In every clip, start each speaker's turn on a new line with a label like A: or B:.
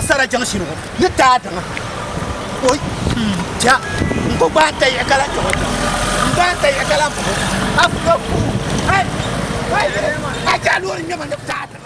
A: SARA JUNCTION. You tata. Oi. Ja. Go back to your cala. Back to your cala. After. Hey. I can't do it. You tata.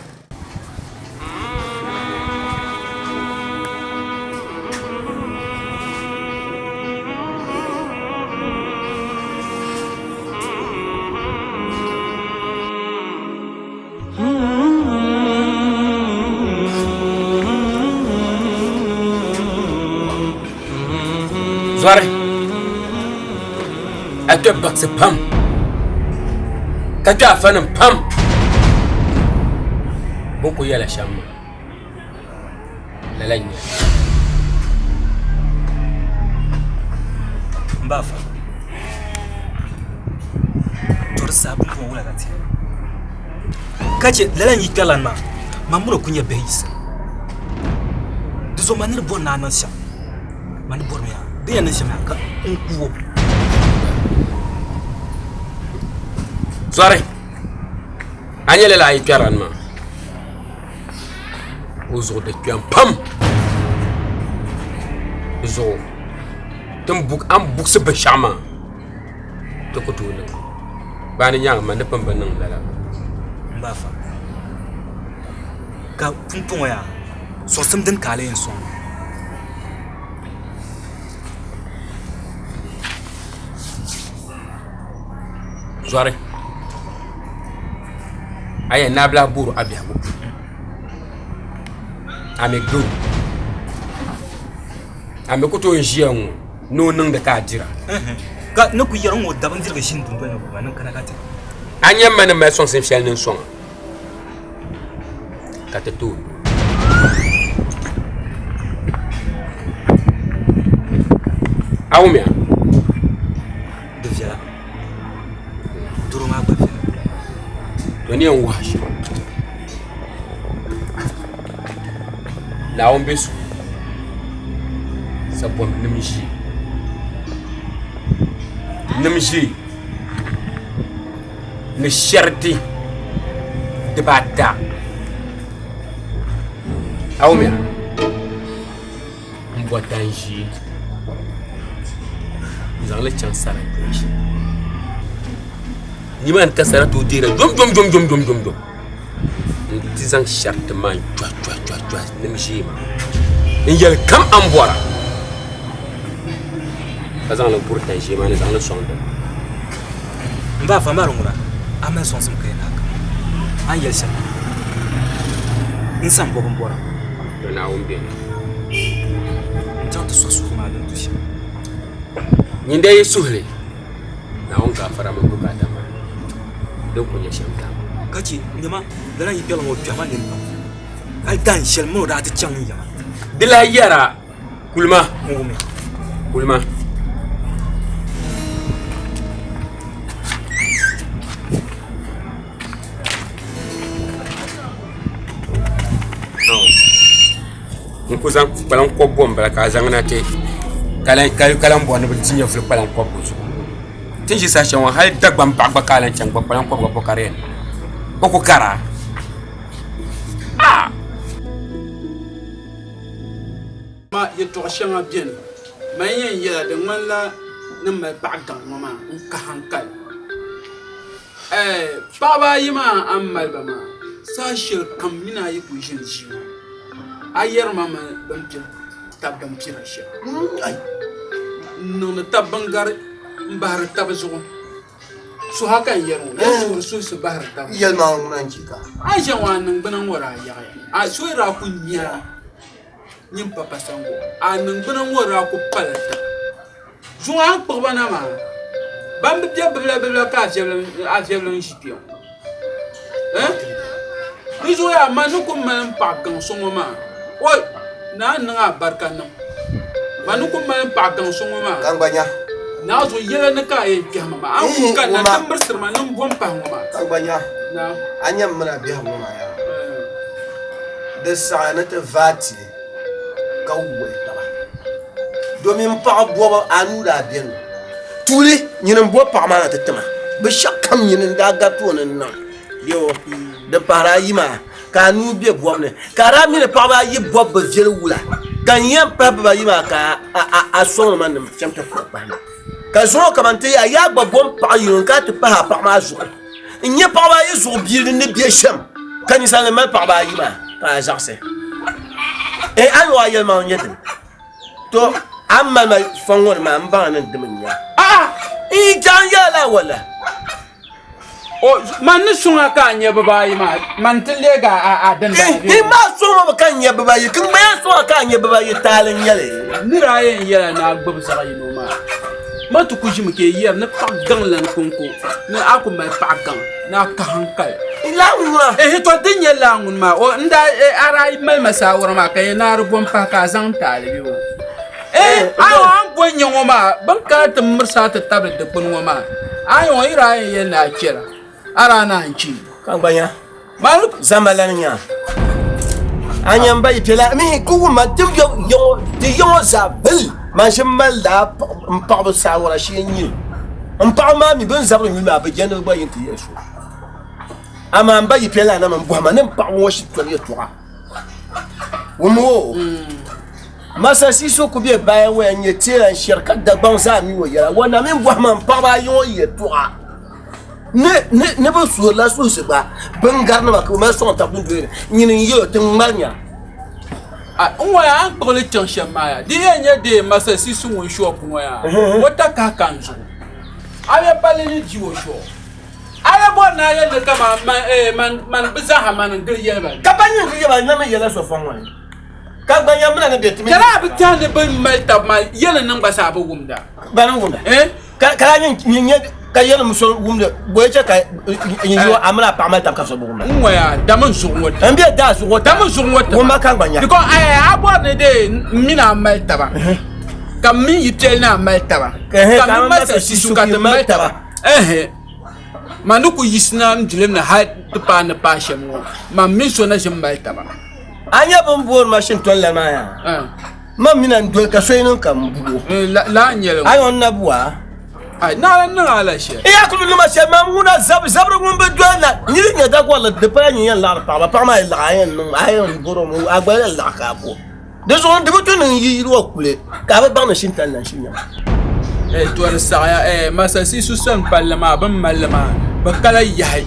B: Sorry, I took back the pump. Kata fan pump. Boku yala shamba. Lalanya.
C: Mbafa. Torsa buko wala kati. Kache lalanya kalan ma. Mamulo kunya behisa. Dizo manir bon na nansha. Mani bormea. Dia nan shama ka unkuwo.
B: Sorry. Anyele la ikaran ma. Ozo de kyan pam. zo tum buk am buk se be shama to ko tuna bani nyang man de pamba nang la
C: mbafa ka pumpon ya so sam den kale en son
B: Zoare aya nabla buru abia bu ame gru ame ko to jiyan no nang da ka jira
C: ka na ku yaron wo daban dirga shin dun bane ba nan kana kata
B: anya man ma son sem shel nen son kata tu awumia
C: de viala duro ma ba viala
B: to ni en wash la on besu sa bom nimji ni sharti de bata awumia mbotanji zang le chan sara ni man ka sara to dire dom ti zang charte man twa nimji ingel kam ambora kazang le pourtant man zang le sonde
C: mba fa marungura amen son sim kay nak an yel sa insam bo bora
B: na umbe
C: tant so so ma dan tushi
B: ni ndey suhle na on ka fara mo ka dama do ko nya shamta
C: kaci nyama dana yi pelo mo jama ni ba ai dan shel mo da ta chan yama
B: bila yara kulma
C: ngome
B: kulma ko zan palan ko bomba ka zan na te kalan bo na bi tinya fil palan ko buzu tin ji sa shan hal dagban bagba kalan can ba palan ko ba kare ko ko kara
D: ma ye to shanga bien ma yen yela de manla na ma bagdan ma ka hankal baba yima amal ba ma sa shir kam mina yi ku jin ji ayer mama dampi tabam pirasha ay non tabangar mbar tabzo so haka yero so bar tab
A: yel ma nan kika
D: ay jawan nan banan wara ya a so ra ku nya nyim papa sango a nan banan wara ku palata zo an ko bana ma bam bi bla ka jeblan jipion ni zo ya manu ko man pa kan so ma oi na nga barkana manu ko man pa kan so ma
A: kan banya
D: na zo yela na ka e piyama ma an kan na tambar sirma nan bom pa ma
A: kan banya
D: na
A: anyam mana biya mu ma ya da sana ta vati ka uwe taba domin pa boba anu da biyan tuli nyinin bo pa ma na tatama bi shakam nyinin da ga to nan yo da para yima kanu be bobne kara mi ne pa ba yi bob be jel wula kan yam pa ba yima ka a so man nem chamta ko ba ka zo kamante ya gba bom pa yun ka te pa ma zo nye pa ba yi zo bi ne bi sham kan ni sa ne mal pa ba yima ka jarse e an wa yel ma nyete to amma ma fangor ma mba nan diminya i jan ya la wala
D: o man ni sunga ka nya baba yi ma man tille ga a dan da
A: i ma so ma kan nya baba yi kin ma so ka nya baba yi talan yale
D: ni rayen yela na gbab sa yi no ma ma tu ku jim ke yer na pa gang lan konko na aku ma pa gang na ka hankal
A: ila ngura
D: to din yela ngun ma o nda ara mal masawar ma kai na rubon pa ka zan talibi o an bo nyango ma ban ka ta mursa ta tabbata da kun ma ayo irayen yela kira ara na nchi
A: kan banya
D: maluk
A: zambalan nya anyam ba ipela mi ku ma de yo za bel ma shemal da mpa ba sa wala shi nyi mpa ma mi ben zabro mi ma ba jeno ba yin ti yeso ama ba ipela na man bo ma ne mpa wo shi to ye to wo mo masa siso ku be bayan wayan ya tira shirka da ban za mi wayara wannan min bo man pa ba yo ye toa ne ba su la su se ba ban garna ba ko ma son ta bun de ni yo tin manya
D: waya an kɔgli chɛŋ shɛm maa ya di yɛn nyɛ de masa sisu ŋun shop ŋɔ ya wata ka kan zuɣu a bɛ palli ni di o shop a bɛ bɔ na yɛ le kama man bi zaaha man n gili yɛli ba
A: ka ban yin gili ba na me yɛla so fɔŋ ŋɔ ka ban ya mina ne de timi
D: kala a bi taa ni bin mali tabi ma yɛli niŋ gba saa bi wumda
A: ban wumda ka yin nyɛ ka yɛli muso wumda boye cɛ ka yo amina pa mal tam ka so wumda
D: waya damin zuɣu ŋɔ
A: an biya da zuɣu
D: damin zuɣu ŋɔ
A: wumma kan gbanya
D: because a bɔ ni de mina mali taba ka min yi piɛli na mali taba ka min masa sisu ka ti mali taba ma ni ku yisina n dilim na hali ti paai ni paai shɛm ŋɔ ma min so na ʒi mali taba
A: anya bin buwar mashin ton la ma ya man mina dol ka so yin kan buwo
D: la nyɛli
A: ayon na buwa
D: ai na niŋ ala shɛli
A: iya kulu nima shɛli ma muna zabri ŋun bi dol na nyiri nyɛ da gɔli di pa nyɛ yɛn laɣari paɣaba paɣa maa laɣa yɛn niŋ ayon boro mu a gba yɛn laɣa ka bo di zuɣu di bi tu niŋ yi yiri wa kule ka bi baŋ ni shin tan na shin nyɛma
D: tori saɣaya masa sisu sani palli maa bin malli maa bi kala yahi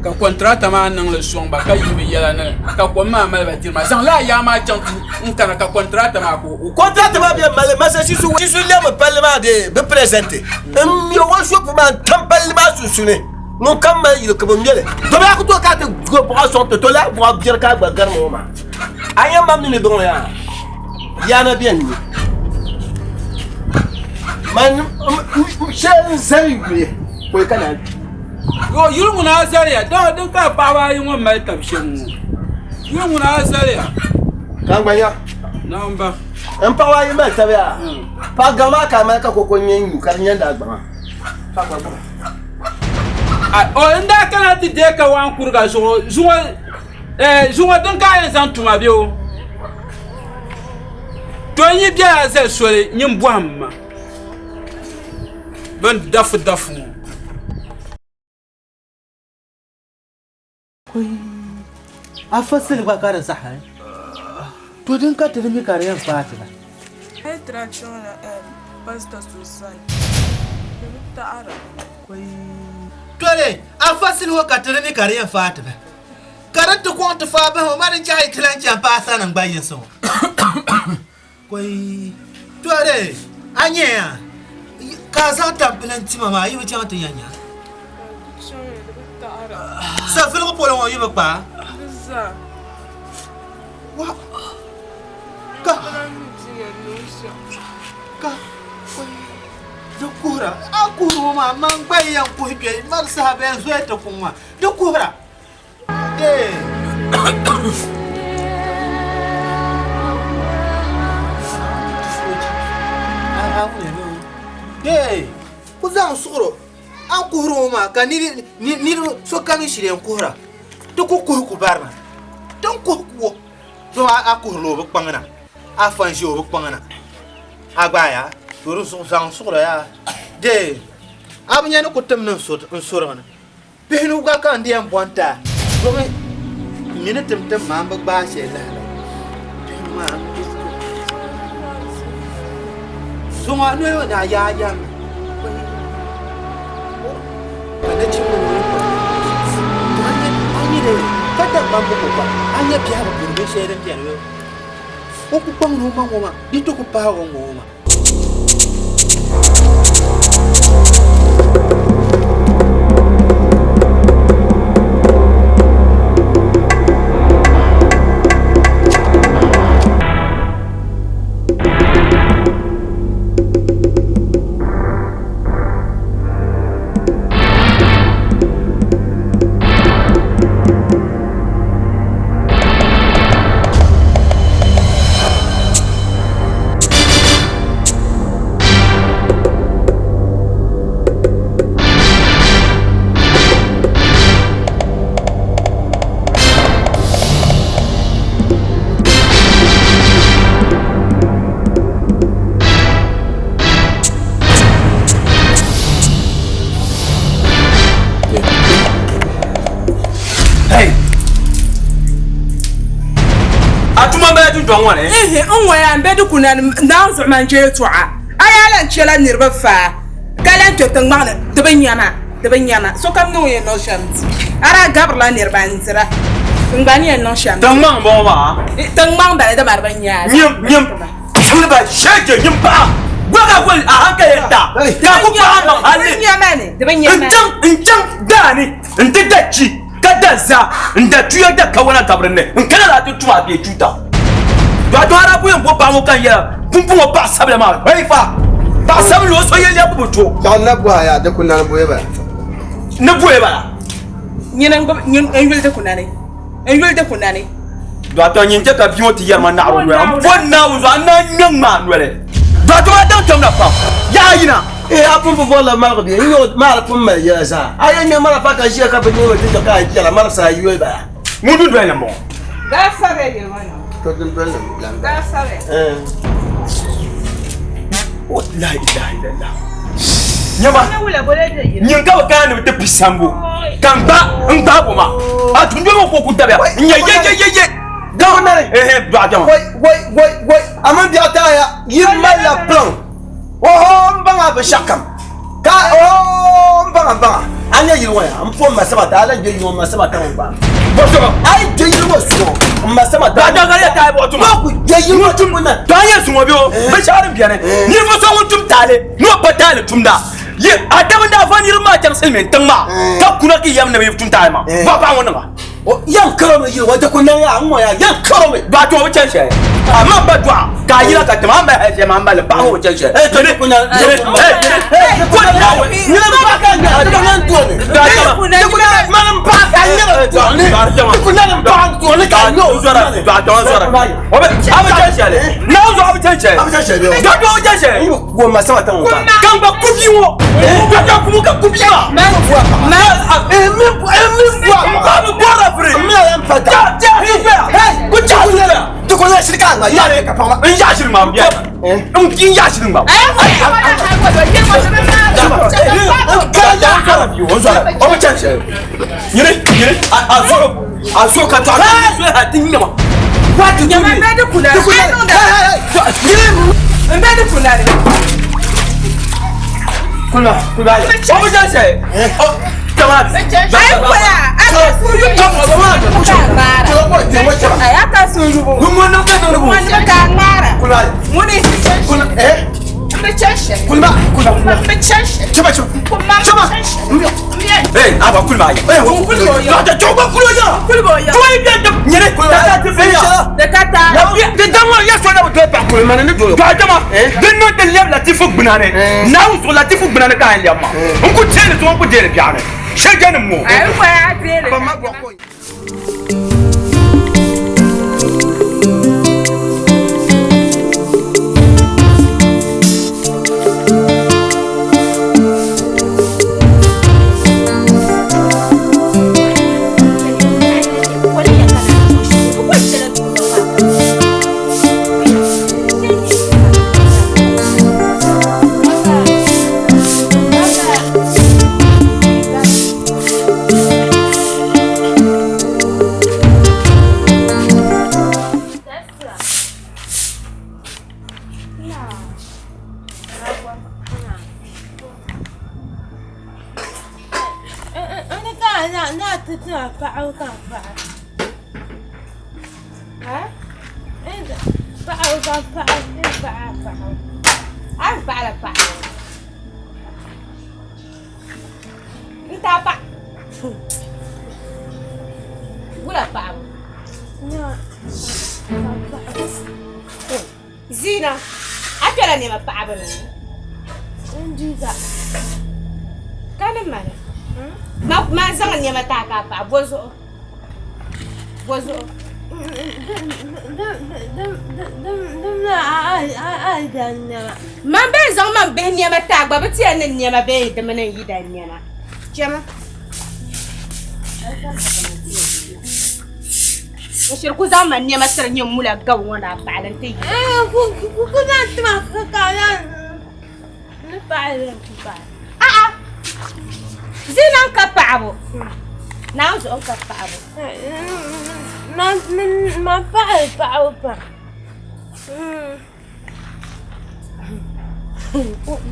D: ka kontrata maa niŋli sɔŋ ba ka yi bi yɛla ni ka kom maa mali ba tiri ma zaŋ la yaa maa chaŋ n kana ka kontrata maa ko
A: kontrata maa bɛ mali masa sisu lɛmi palli maa de bi presente n mi wa shopu maa tam palli maa sunsuuni ŋun kam ma yili ka bi ŋmɛli to bɛ ku to ka ti go bɔɣa sɔŋ ti to la bɔɣa bɛri ka gba gari ŋɔ maa a yɛn mam ni bɔŋɔ yaa yaana bɛn ni man shɛli n zari yuli ko ka na
D: yo yuri ŋuna a zariya da din ka paɣaba ayi ŋɔ mali tabi shɛm ŋɔ yuri ŋuna a zariya
A: kan gbanya
D: naan ba
A: n paɣaba ayi mali tabi yaa paɣa gaŋ maa ka mali ka koko nyɛ nyu ka di nyɛ da gbaŋa
D: n daa kana ti dee ka waan kuriga zuŋɔ din ka yɛn zaŋ tuma bɛ o to n yi biɛla zali soli nyin bɔhim ma bin dafu ŋɔ
E: a fasili gba ka di saha to din ka tiri mi ka di yɛn faati la
F: ai tradition na pastor Susan ta'ara
E: tole a fasili ho ka tiri mi ka di yɛn faati la ka di ti kɔŋ ti faa bahi o ma din chahi kilan chan paasa nim gba yin sɔŋ koi tole a nyɛ ya ka zaŋ tampilan tima maa yi bi chaŋ ti yɛnya safiligu polo ŋɔ yi bi kpaa di kuhura a kuhuri ŋɔ maa man gba yi yɛn kuhi kpe mali saha bɛn zoya ti kuŋ maa di kuhura ku zaŋ suɣuro an kuhuri ŋɔ maa ka niriba so kam shiri yɛn kuhura ti ku kuhi ku barina tin kuhi kuwo so a kuhurila o bi kpaŋna a fan ʒi o bi kpaŋna a gbaaya tori zaŋ suɣuro yaa a bi nyɛ ni ku tim ni n surigi ni bihi ni gba kan di yɛn bɔnta domi mi ni tim maa bi gbaa shɛli lahali bihi maa zuŋɔ noli na yaa yam kata bambu ko ba anya biya ba burbe shere biya ko ku pang no ma ngoma dito ko pa ngoma
B: Atuma ba tu don wane.
F: On wa ambe du kuna na zo man je to a. Aya lan chela nirba fa. Kalan to tangmana de banyama. So kam no ye no shams. Ara gabla nirba nzira. Ngani ye no shams.
B: Tangmang bo ma.
F: Tangmang ba da barbanya.
B: Nyim. Sulba shake nyim ba. Waga wal a haka yadda. Ya ku ba ma hali.
F: De banyama.
B: Injang dani. Ndidacci. Kadanza nda tuya da kawana kabrenne. Nkana la tu tuwa bi tuta. Do ara bu yembo ba mo kan ya. Pumpu mo ba sabla ma. Hey fa. Ba sablo so yeli abu to.
A: Kan na bu ya da kunna bu ba.
B: Na buye ba.
F: Nyen engel de kunane.
B: Do to nyin ka bi mo ti yar ma na ro. Am fon na wo na nyang ma nwere. Do to da tom na pa. Ya yina.
A: Apun vola marbi yo mara pun ma ya sa ayen mara fa ka shi ka bani wata da ka ji la mara sa yuwe ba
B: Mudu do na mo.
F: Da sare ye wana.
A: to dun dun la
F: Da sare.
B: La ilaha illallah. Nyama.
F: Na wula bole de ye.
B: Nyin ka ka ne te pisambo. Kan ba ngba bo ma. A tun do ko ku tabe. Ye.
A: ga na
B: Do ajama.
A: wai amman bi ata ya yimma la plan mbanga be shakam ka mbanga anya yirwa ya mfo masaba ta ala je yirwa masaba ta ba
B: Boso.
A: ai je yirwa so masaba ta
B: Da ga ya kai bo tuma.
A: ku je yirwa tum na
B: To anya sumo bio. Be sharin biane. Ni fo so tum tale. No patale tumda. Ye adam da fa ni ma jam selmen tangma. Ka kuna ki yam na be tum tale ma. Ba wona ma.
A: yan karo me yirwa ta kunna ya amma ya yan karo me
B: Ba to wo chenche. Ama ba to ka yira ka tama ba he ma ba le ba wo chenche.
A: to ne kunna
B: Ko na we.
A: ni la ba ka ga da nan to ne
B: Da jama.
A: man ba ka ni la to ne kunna ba to ne ka no
B: zora. Da zora. Obe aba chenche le. Na zo aba chenche. Da to wo chenche.
A: wo masaba ta ba
B: Kan ba kubi wo. Ka ta kubu ka kubi ba. Ba mo bora free.
A: to ko ya shirka ma ya ka fama
B: In ya shirin ma biya. In ya shirin ma. Obe chenche. Yire. A so ka to a tin ma.
F: What you man be de kunane. Mbe de kunane.
B: Kuna. Obe chenche. Come on.
F: Ai kwaya. Aka suru. Ai aka suru.
B: Kuma no ka no bu.
F: Wanda ka ngara.
A: kula
F: Muni.
A: kula
F: Mbe cheshe.
A: kula
F: Mbe cheshe.
A: chama
F: Chama.
B: Hey, aba kulma yi. Da choba kulo ya.
F: Kulbo ya.
B: To yi da nyere ta ta fe ya.
F: De kata.
B: Da dama ya so na to pa kulo man ne do. Ga dama. Den no de lem latifu gbunane. Na so latifu gbunane ka en yamma. On ko tene to on ko dele biane. Shege mo.
F: Ai kwaya tele.
A: ba ma ko
F: Zina, akala ni mapaba na. Ndiza. Kana mara. Ma zanga ni mataka pa bozo. Man be zanga man be ni mataka ba ti an ni ma be de man yi da ni na. Jama. Washir ku zaman ne masar yin mula gan wani fa'alan ta yi. Ku za ta ma ka kaya na fa'alan ku fa. A'a. Zinan ka fa'abo.
G: Now so ka paabo.
H: Ma paabo pa.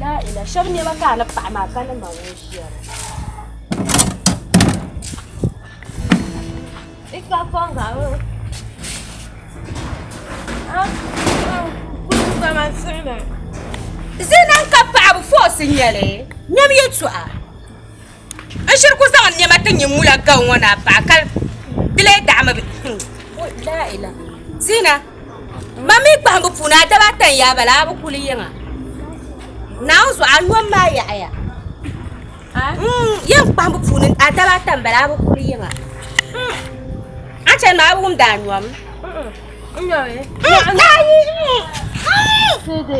G: La ila shabni ma kana pa ma kana ma wishiyar. Ika konga. Zina ka paabo fo sinyale. Nyam yetwa. Ashir ku zan nyama tan yimula kan wana pa kal bile dama bi. La ila. Zina mami pambu puna ta ba tan ya bala bu kuliyanga. Now so anwa ma ya ya. Yan pambu puna ta ba tan bala bu kuliyanga. Acha na bu dan wam. Nyoe. Sede.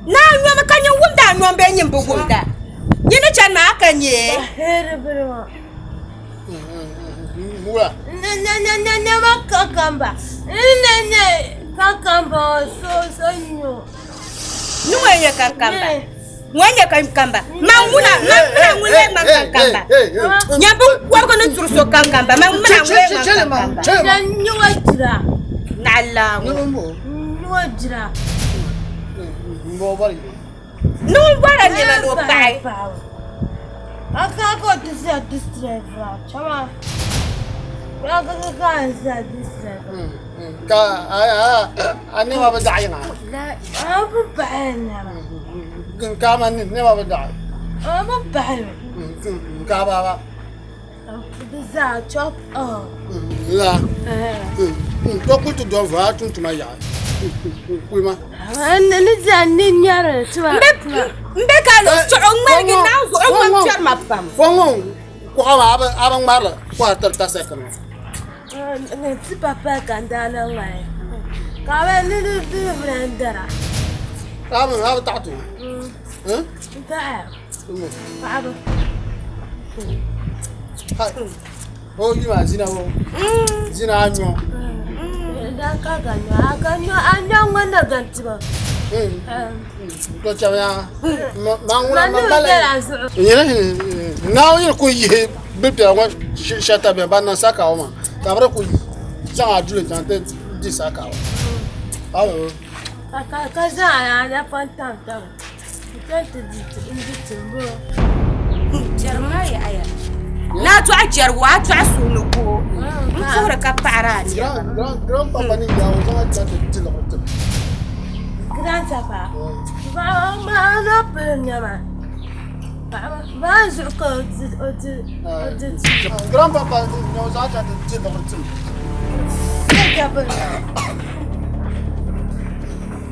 G: Na nyoma kanya wunda nyombe nyimbu wunda. Nyine chan ma kanye.
A: Mula.
H: Ne ma kakamba. Ne kakamba so nyo.
G: Nuwenye kakamba. Mwenye kakamba. Manguna ngule kakamba. Nyambu wako na turso kakamba. Manguna ngule kakamba.
H: Na nyojira.
G: Nala.
H: Nyojira.
G: Numbara ni la no pai.
H: Aka ko tisia distreva. Chama. Aka distreva.
A: Ani ma badai na.
H: La, abu bana.
A: Ka ma ni ma badai.
H: Abu bana.
A: Ka ba.
H: Disa chop
A: La. Ko ku tu do va tu ma ya. Kuima.
H: Ni nyara twa.
G: Mbeka lo so ngmargi na so ngam char ma pam.
A: Fongo ko hawa abang marla ko tar ta sekam.
H: Ti papa kandala wai. Ka ni brandara.
A: Aba ta tu.
H: Ta. Aba.
A: Ha. Oh, you ma zina wo. Zina anyo.
H: Dan ka ganyo ngana gantiba.
A: Ko chawya. Ma bala. Now you ko yi bibi wa shata be ba na saka o ma. Ta bra ko za adule tante di saka o. Awo.
H: Ka za ya pantan ta. Tante di timbo.
G: Jarma ya aya. Na tu ajar wa tu asunu ko. Mfura ka parani.
A: Grand papa ni ya o za ta di lo to.
H: Grand papa. Ma na penya ma. Ma zo ko
A: Grand papa ni o za ta di lo to.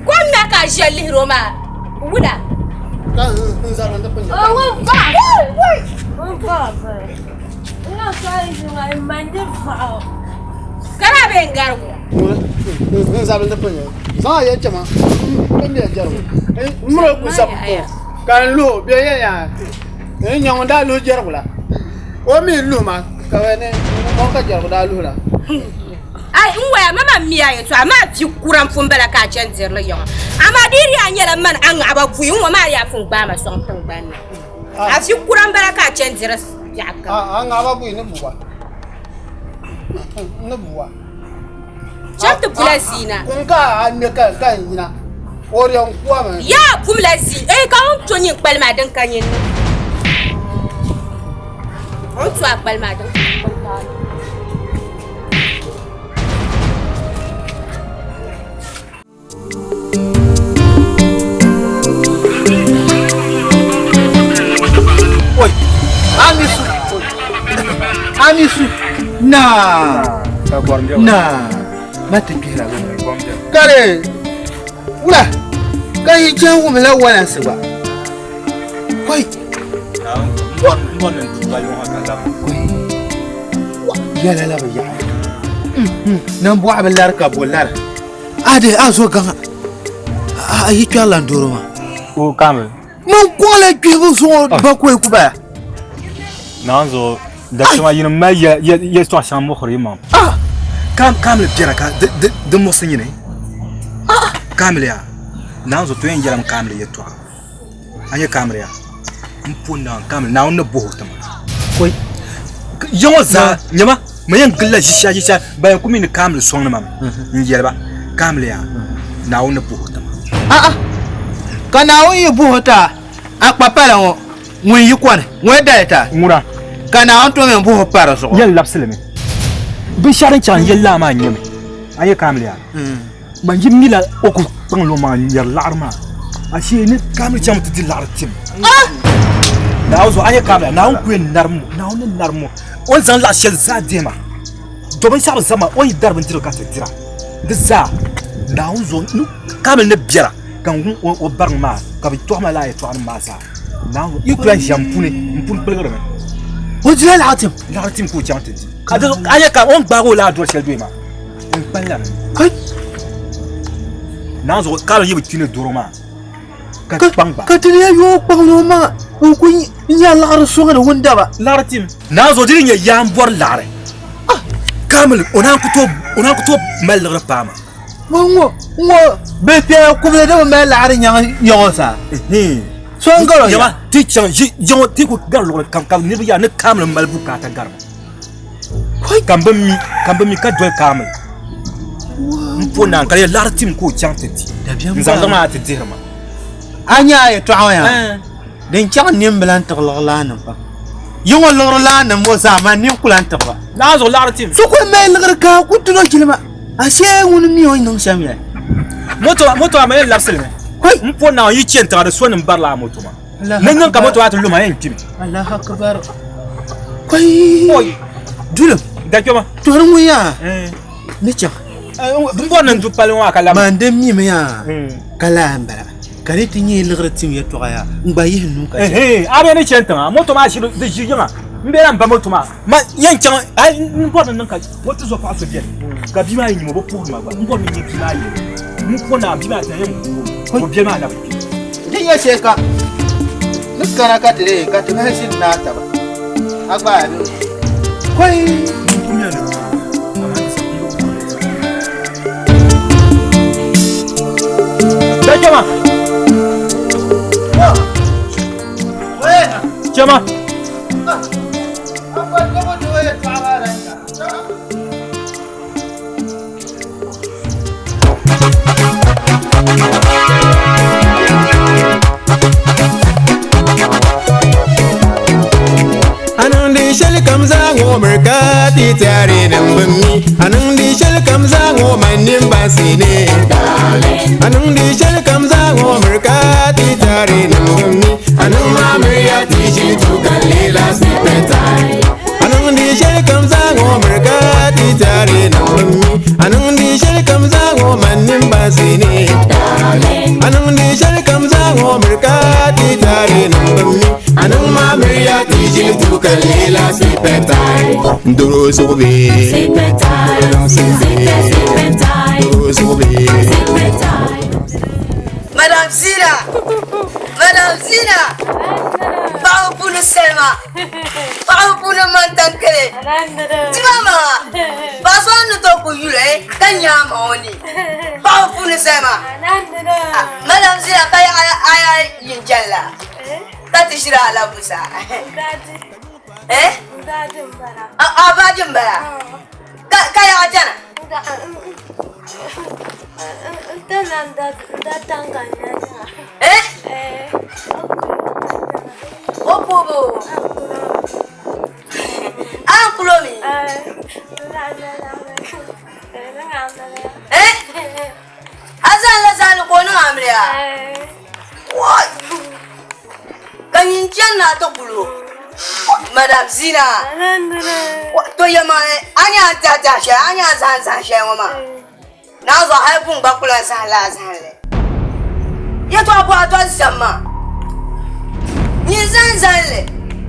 G: Kwanna ka jeli roma. Wuda.
A: Ka za ran da penya.
H: Oh, va. Ina sai zuwa mande fa.
G: Kana ben gargo.
A: Za ran da penya. Za ya chama. Kan ya jaro. Muro ku sa ko. Kan lo be ya. Nyong da lo jaro la. O mi lu ma ka ne mo ka jaro da lu la.
G: Ai nwa mama miya yeto ama fi kuran fumbala ka chanzir le yon. Ama diri anyela man an aba fu nwa ma ya fun ba ma son tan ban. A fi kuran bala ka chanzir ya ka.
A: An aba bu ni buwa. Ne buwa.
G: Chapte pulasina.
A: Kun ka an ne ka yina. Orion kwa ma.
G: Ya pulasi e ka on to nyin palma dan kanyin. On to palma dan.
E: Amisu na mata kira kare wula kai can wo mala wala su ba kai
C: wannan tuba yon haka da
E: ya la ba ya nan bu abelar ka bolar ade azo ganga ayi twala ndoro ma
C: o kamel
E: mon ko la gbe so ba ko ku ba
C: nanzo da tuma yin ma ya to shan mo khori mam kamel jira ka de mo sinyine kamel ya nanzo to yin jaram kamel ya to anya kamel ya mpuna kamel na on bo hotama ko yoza nyama mayan gilla jisha bayan kuma ni kamel song na mam njelba kamel ya na on bo hotama
E: kana on yi bo hota akpapala wo ngwe yi kwane ngwe daita
C: ngura
E: kana on to men bo para so
C: yel lapseleme bi sharin chan yella ma nyame aye kamel ya ban jimila oku tanglo ma yar larma ashe ni kamel cham titi lartim na ozo aye kamel na on kuen narmo on zan la shel zadema to ban shaba zama on darbin tiro ka tira dza na ozo kamel ne biara kan o barma ka bi to ma la to an masa na yu kuen jampune mpun pelgore
E: o jila
C: lartim ko cham titi aye ka on bago la do shel doima on palla
E: kai
C: na ozo kamel yibi tine doroma ka pangba
E: ka tine yo pangno ma o ko nya la so ngana wonda ba
C: lartim na zo dirin ya yambor lare kamel ona kuto mal pama
E: ngo be pe ku be de ma la ari nya yo sa so ngoro
C: ya ti chan yo ti ku gar lo kam ni ya ne kamel mal buka ta gar koy kambami ka do kamel mpona kale lartim ko chanteti nzanga ma te dirma
E: anya ya to ya den chan nim blan tagla nan ba yungo lor la nan mo sa ma nim kulan tagla
C: na zo lartim
E: so ko me lgar ka ku tuno kilma ashe woni mi o nan shamya
C: moto ma yel lapselme koy mpona yi chenta da sonin barla moto ma nan ka moto atu luma yen kimi
E: Allah akbar koy dulum
C: da koma
E: to ran wuya ne cha
C: dumbo nan du palon wa kala
E: man dem mi me ya kala mbara kare tinye lgratim ya to ya ngba yi hnu ka
C: abe ne chenta moto ma shi de jijima mbera mba moto ma yen chan ai mbo nan ka moto zo fa so bien ka bi ma yi mo bo pour ma ba mbo ni bi ma yi mbo na bi ma ta yen ko bien ma na
E: din ya sheka nuskana ka tire ka tuma shi na ta ba agba ne koi
C: Chama. Chama.
I: Anandi shall comes out over Kati Tari Nambumi. Anandi shall comes out over my Nimbasine. Anandi shall comes out over Kati Tari Nambumi. Anuma Maria teaching to Kalila Sipetai. Anandi shall comes out over Kati Tari Nambumi. Anandi shall comes out over my Nimbasine. Anandi shall comes out over Kati Tari Nambumi. Anuma Maria teaching to Kalila Sipetai. Duro Sobe Sipetai. Duro Sobe
J: Madame Zina Pao Punu Selma Pao Punu Mantankele Timama Baswan no toku yule Kanyama oni Pao Punu Selma Madame Zina kaya aya yinjala Tati shira ala busa Abajim bara Kaya ajana Opobo Ankulomi Azan la zan ko no amria What Kanyin janna to bulu Madame Zina to yama anya tata she anya zan she mama na zo haifun bakula san la san le ya to abu ato sama ni zan le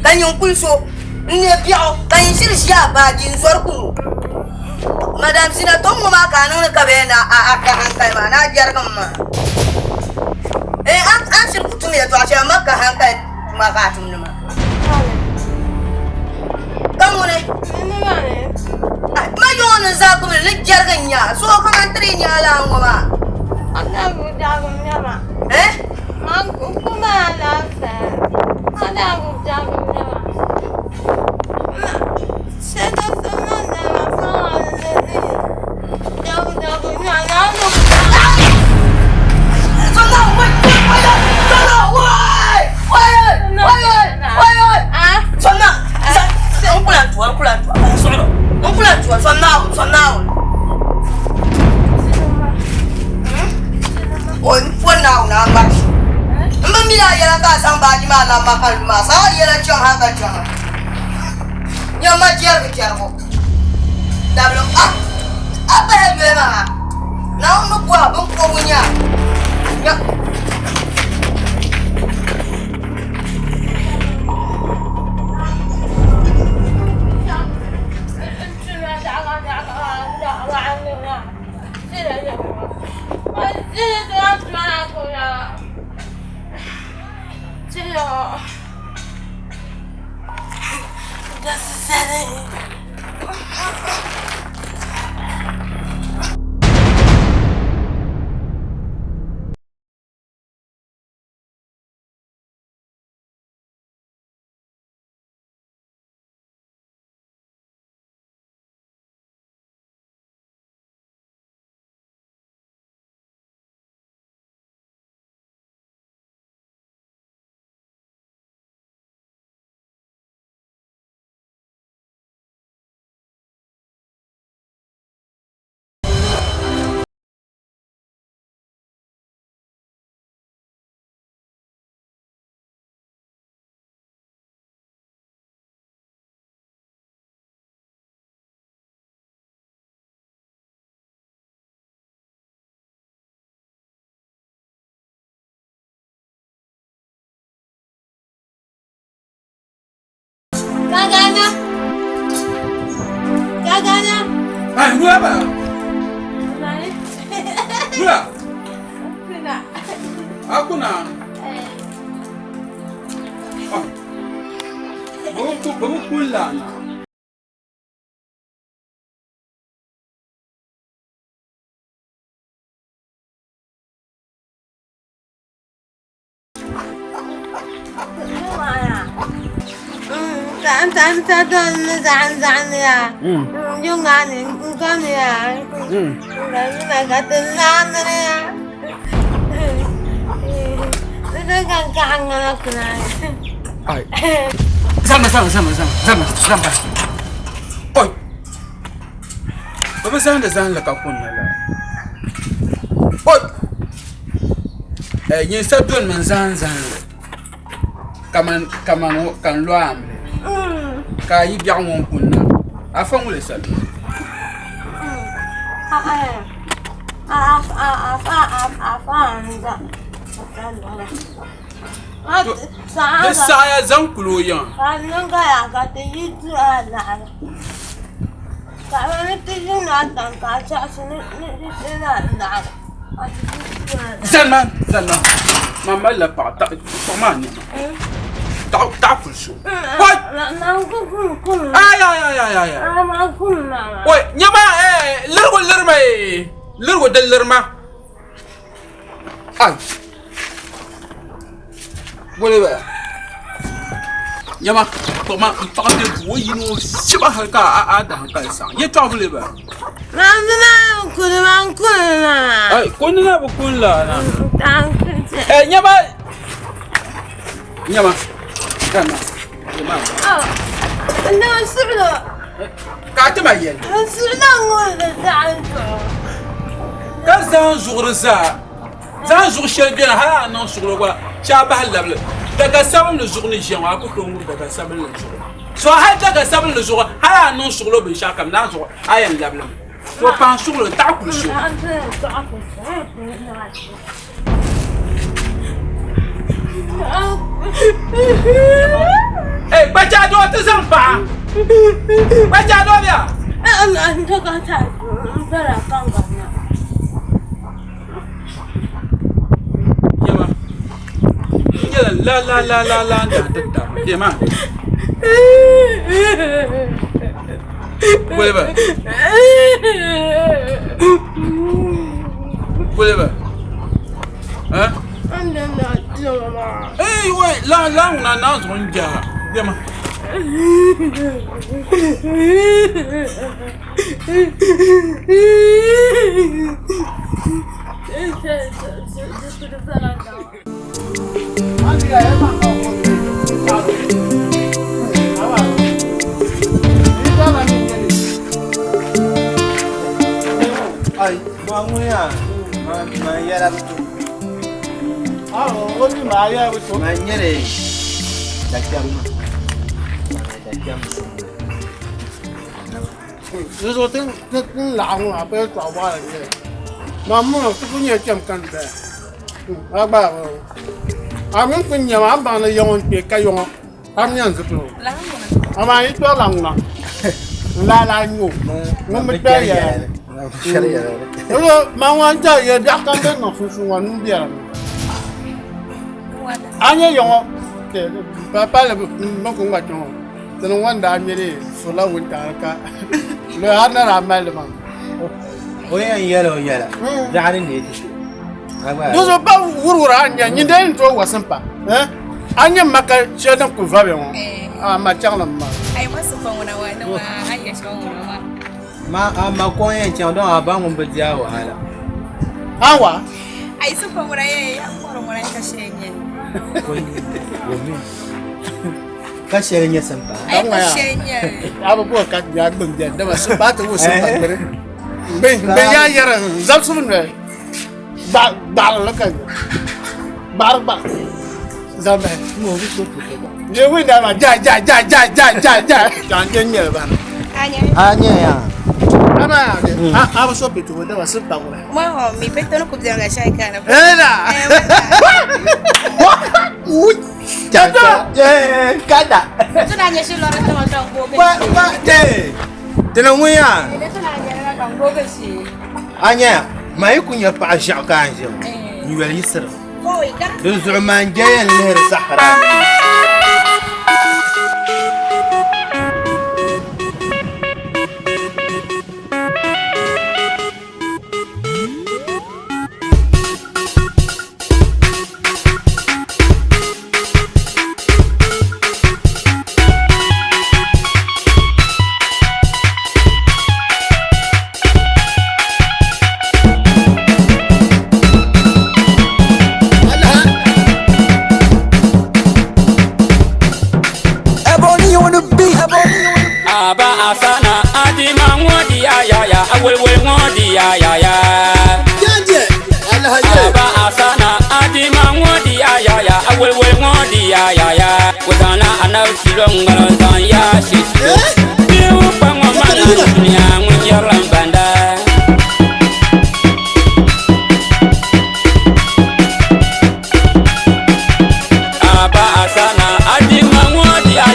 J: kanyin kulso ni biao kanyin shirshi ya ba jin sorku Madam Sina Tomo Makano Cabena, Akahanka, Jargama. Answer to me to Achamaka Hanka Makatum. Come on, my own Zaku, Jargania, so come and train your Langoma. I'm not good, Jagama. Eh? Uncle, come on, I'm not good, Jagama. Set up the
D: Ay, whoever. Aku na. Baru pulang. Sama. Oi. Baba sana zan la kakuna la. Oi. Yin sa don man zan. Kaman kan lo amle. Ka yi biya won kunna. Afa ngule sal. Saya zan kulo yan. Zanman. Mama la pa ta mani. Ta kulsu. Wai. Ay. Wai, nyama lirgo lirma. Ay. Boleh ba? Nyama, toma de wo yino siba halka ada halka sa. Ye to boleh ba?
H: Mana kuna.
D: Ay, kunna ba kunla na. Nyama. Kana.
H: Oh. Anda sirlo.
D: Ka ta mayen.
H: Sirlo ngol da
D: Ka zan zurza. Zan zur shelbien hala non sur le quoi. Chaba halable. Daga sabam le journée jean ko ko mu daga sabam le jour. So ha daga sabam le jour hala non sur le be chakam na jour ayam lable. So pan sur le ta kulsu. Eh, baca do te zampa. Baca do dia.
H: I'm talking about better ganga.
D: Yama. La Yama. Whatever. Huh?
H: I'm not.
D: Hey, wait, la now on Yama.
E: Ay, manguya. Mayara betul.
A: Only Maya with
E: Manyere. Dakiam.
A: this was thing long about a while. Mamma, you can come there. I'm thinking you're up on the young Pikayon. I'm young to do. Am I too long now? La, you. No, Mamma, tell you that I'm not one beer. Anya young. Papa, not what you want. The one that made it for love with Taraka. The other Malman.
E: Oh, yeah, yellow. That in it.
A: Those about Urania, you didn't throw a simple. Eh? Anya Maka Shadam Kuvabion. My channel.
G: I was a phone when I went away. I guess
E: I'm a coin and don't abandon but Yawa.
A: Awa?
G: I suppose what I am when I can share.
E: Kasih nya sempat.
G: I can share.
A: Apa buat kat jagung dia, dah masuk batu sempat beri. Beya yaran, zat sebenarnya. Bar lekan. Bar. Zambe. Mau itu. Dia win dah mah, ja. Jangan ban.
E: Hanya ya.
A: Apa sopi tu, dah masuk tak boleh.
G: Mau mi betul aku jangan share kan.
A: Dah.
E: Jangan. Kada.
G: Itu nanya si Lora tu macam bobe.
E: Pak Tenang ya.
G: Itu nanya macam bobe sih.
E: Hanya, mai punya pak Jacques aja. Ni wali ser.
G: Oh, ikan.
E: Tu zaman jaya leher Sahara.
B: Asana adima ngodi ya awel ngodi ya
A: Jaje.
B: Aba asana adima ngodi ya awel ngodi ya Wadana ana silonga tan ya shi Biu pangwa mana dunia munyaram banda Aba asana adima ngodi ya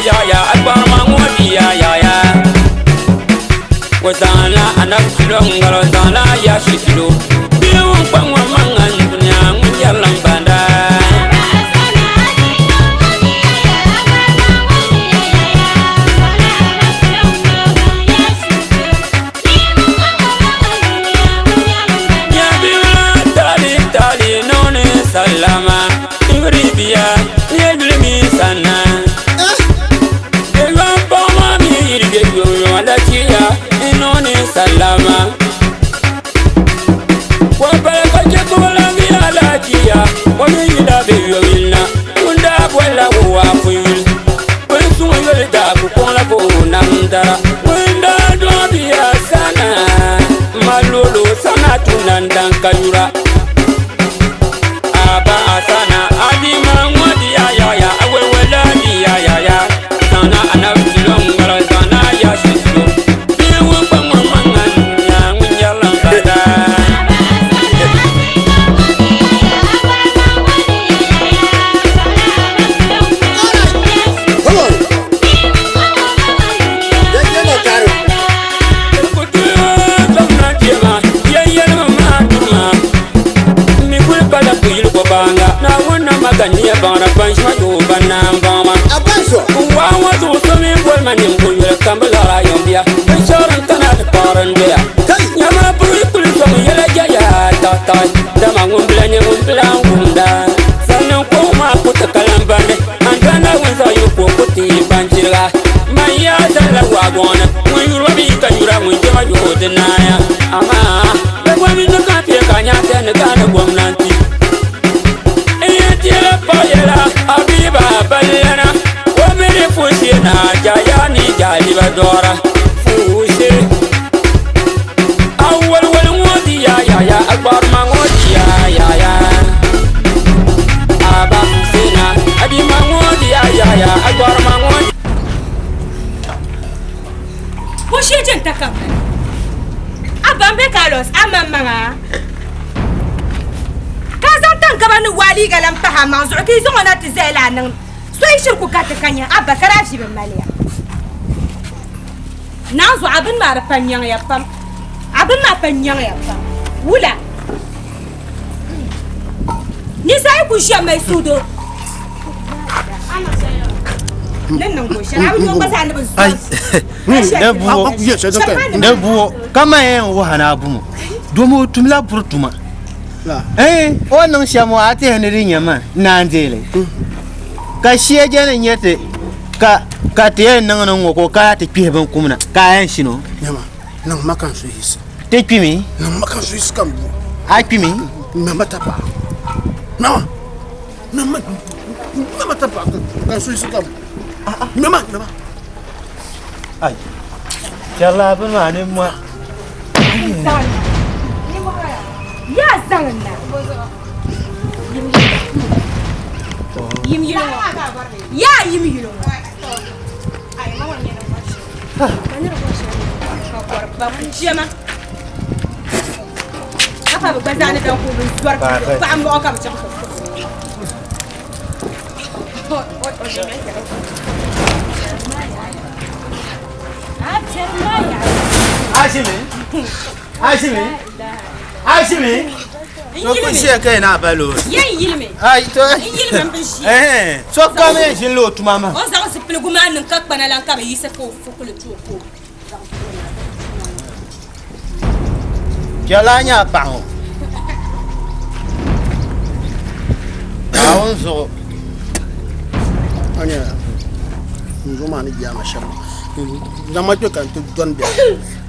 B: abama ngodi ya Wadana anak silong galotana ya shitlo biu pangwa mangan dunia munyalam banda ya biu tali none salama ibribia yedlimi sana ega pama mi irge yo ala chia inoni salama wa baraka jakola mi ala chia wa mi ida be yo ilna unda bola wa fuil wa sunga da ku kola bo namdara wenda do biya sana malolo sana tunandan kayura aba asana adima ngodi ya awewela ya sana anabilong sana ya shitu biu pangwa mangan ya munyalam bada kania bana banshma do banam gama
A: Abanso.
B: Wawa do so me bol manim ko yura kambala ra yombia banchoran kana de paran bia Nyama puri puri so yela jaya ta ta dama ngumbla ne ngumbla ngunda Sanan ko ma puta kalambane andana wenza yuko puti banjira Maya dala wagona Mwanyurwa bika yura mwenjema yode naya Ama Begwami nuka pia kanyate negana gwamnanti Iya tila payela Abiba balena Wamene fushi na Jayani jaliba dora Fushi Awal wal ngodi ya Akbar mangodi ya Aba fusina Adi mangodi ya Akbar mangodi
G: Push it in Takam. Abambe Carlos, Amamanga. Kazan Kabanu Wali Galam Pahaman, or Kizona Tizelan, Swation Kukatakanya, Abba Karashi Malia. Now, so I've been mad upon young Yapam. I've been mad upon young Yapam. Wula Nisa Pusha my sudo.
E: Nebuo kama wo hana abumo domo tumla brutuma ono shamo ate henri nyama nandele ka shieje ne nyete ka te nan ngoko ka te pieben kumna ka yan shino
A: Nyama. Nang makan so his.
E: te pimi
A: Nang makan so his kambu.
E: a pimi
A: Mama tapa. Nama. Nama tapa. Kan so his kambu. Nama.
E: ay jalla ben mane mo
G: Ya Zangna. Yim you. Ya yim you. Jama. Apa bazana da ko zuwar ba an ba ka ba
E: Ashimi so ko shi kai na balo
G: Yan yilme.
E: ay to
G: Yilme bin shi.
E: so ka me shin lo tumama
G: O za su pile guma nan kak bana lan ka ba yisa ko fukule tu ko.
E: Kela nya pango awon so
A: Anya. Ngoma ni jama shama. Dama to kan to don be.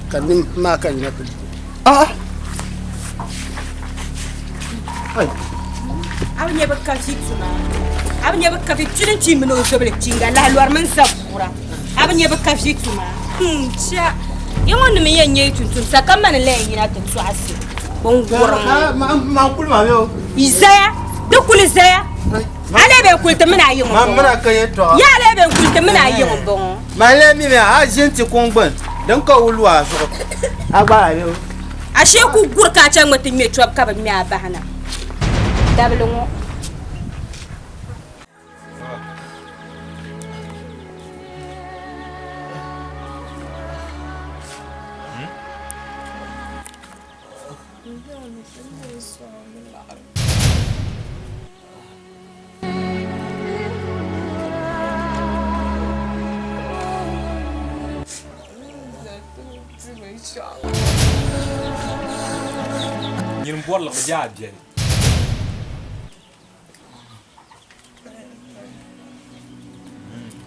A: Kan nim ma kan na to.
G: Abin ya baka fi tuma. Abin ya baka fi tunin ci mun so bele cinga la luar man sabura. Abin ya baka fi tuma. Cha. Yawon me yanye tuntun sakamman le yina tun su asi. Bon gurma.
E: ma kul ma yo
G: Izaya, da kul izaya. Ale be kulta muna yin
E: ma muna kai to
G: ya ale be kulta muna yin bon.
E: ma le mi me a gente kongban dan ka wulwa so agba yo
G: Ashe ku gurka can mutun me tuwab ka ba mi abahana. Dabulun
C: Yin bor la ja bien.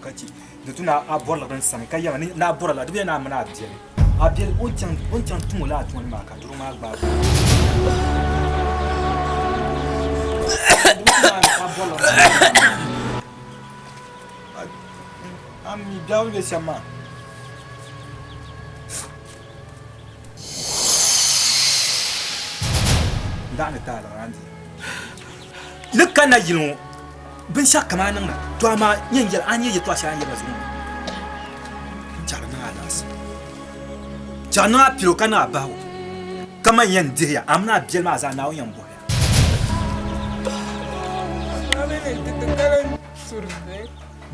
C: Kachi de tuna a bor la ban sam ka ya ni na bor la de na mana bien. A bien on tient tout la tout ma ka duru ma gba. Ami dawo le sama. Dane ta la randi le kana yilon ben shaka ma nan to ama nyen an yi to sha yi bazu charna alas charna piro kana bawo kama yen dia amna biel ma za na yan bo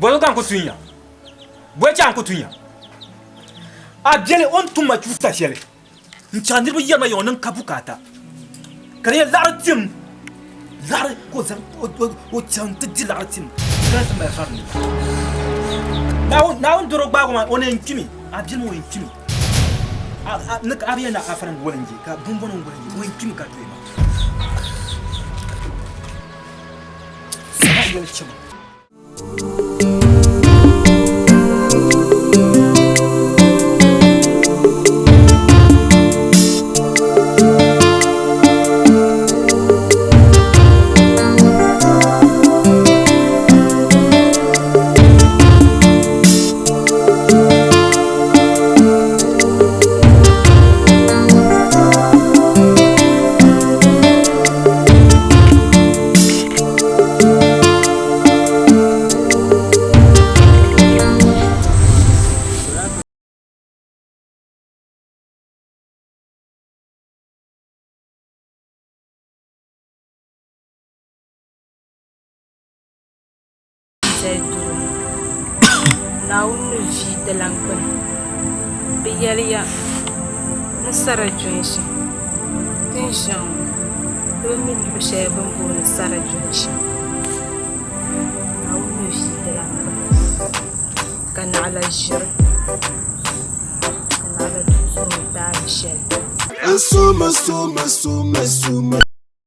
C: bolo kan ko tunya bo chan ko tunya a biel on tuma chuta shele nchandir bo yema yonan kabukata kare lartim lar ko zan o chan te di lar tim kan ma farni na on doro gba ko on en kimi abin mo en kimi nak abiya na afran wolanji ka bumbo non wolanji mo en kimi ka doy ma sama yel chama
H: Now we feed the lamp. Be yelly, no SARA junction. Tension. Don't need to share bamboo in SARA junction. Now we feed the lamp. Can I leisure? Can I let you die, Michelle?